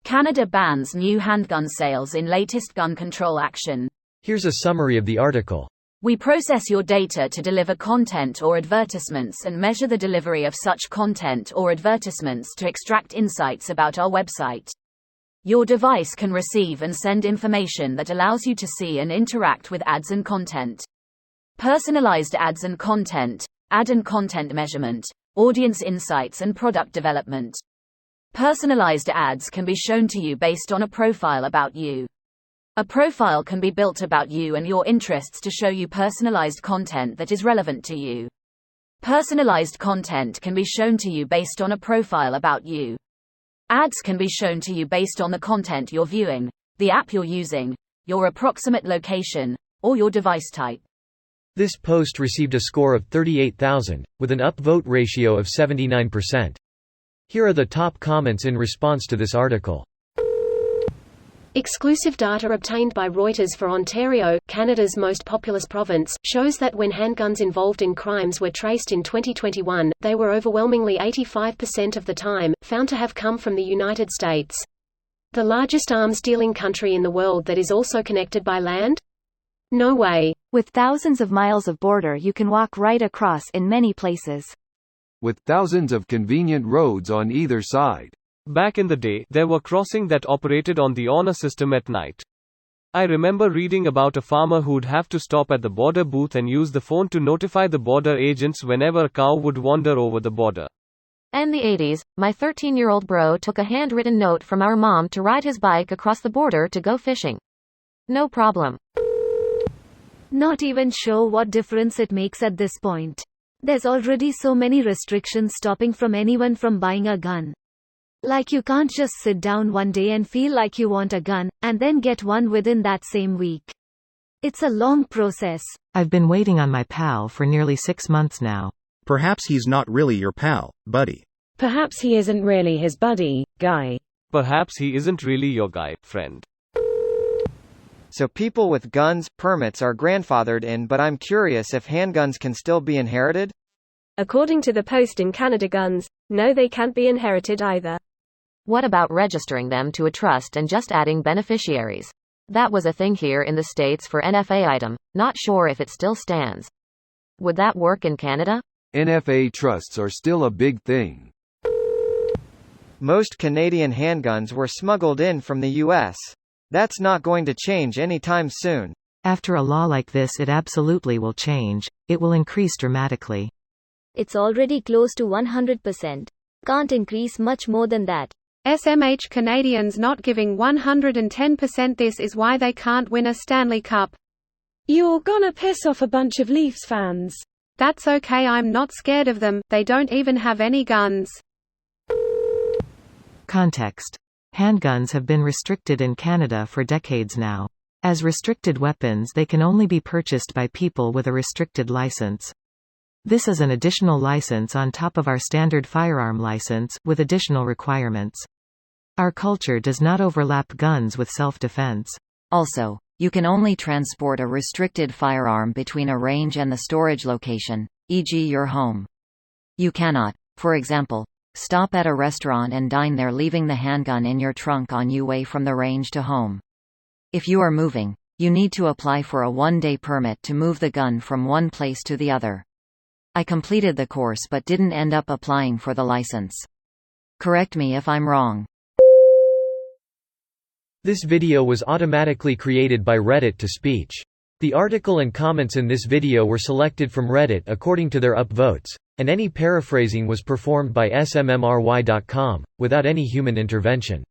Canada bans new handgun sales in latest gun control action. Here's a summary of the article. We process your data to deliver content or advertisements and measure the delivery of such content or advertisements to extract insights about our website. Your device can receive and send information that allows you to see and interact with ads and content. Personalized ads and content, ad and content measurement, audience insights and product development. Personalized ads can be shown to you based on a profile about you. A profile can be built about you and your interests to show you personalized content that is relevant to you. Personalized content can be shown to you based on a profile about you. Ads can be shown to you based on the content you're viewing, the app you're using, your approximate location, or your device type. This post received a score of 38,000, with an upvote ratio of 79%. Here are the top comments in response to this article. Exclusive data obtained by Reuters for Ontario, Canada's most populous province, shows that when handguns involved in crimes were traced in 2021, they were overwhelmingly 85% of the time, found to have come from the United States. The largest arms-dealing country in the world that is also connected by land? No way. With thousands of miles of border you can walk right across in many places. With thousands of convenient roads on either side. Back in the day, there were crossings that operated on the honor system at night. I remember reading about a farmer who'd have to stop at the border booth and use the phone to notify the border agents whenever a cow would wander over the border. In the 80s, my 13-year-old bro took a handwritten note from our mom to ride his bike across the border to go fishing. No problem. Not even sure what difference it makes at this point. There's already so many restrictions stopping from anyone from buying a gun. Like you can't just sit down one day and feel like you want a gun, and then get one within that same week. It's a long process. I've been waiting on my pal for nearly 6 months now. Perhaps he's not really your pal, buddy. Perhaps he isn't really his buddy, guy. Perhaps he isn't really your guy, friend. So people with guns, permits are grandfathered in, but I'm curious if handguns can still be inherited? According to the post in Canada Guns, no, they can't be inherited either. What about registering them to a trust and just adding beneficiaries? That was a thing here in the States for NFA item, not sure if it still stands. Would that work in Canada? NFA trusts are still a big thing. Most Canadian handguns were smuggled in from the US. That's not going to change anytime soon. After a law like this, it absolutely will change. It will increase dramatically. It's already close to 100%. Can't increase much more than that. SMH Canadians not giving 110%. This is why they can't win a Stanley Cup. You're gonna piss off a bunch of Leafs fans. That's okay, I'm not scared of them, they don't even have any guns. Context. Handguns have been restricted in Canada for decades now. As restricted weapons, they can only be purchased by people with a restricted license. This is an additional license on top of our standard firearm license, with additional requirements. Our culture does not overlap guns with self-defense. Also, you can only transport a restricted firearm between a range and the storage location, e.g. your home. You cannot, for example, stop at a restaurant and dine there leaving the handgun in your trunk on your way from the range to home. If you are moving, you need to apply for a one-day permit to move the gun from one place to the other. I completed the course but didn't end up applying for the license. Correct me if I'm wrong. This video was automatically created by Reddit to speech. The article and comments in this video were selected from Reddit according to their upvotes, and any paraphrasing was performed by smmry.com, without any human intervention.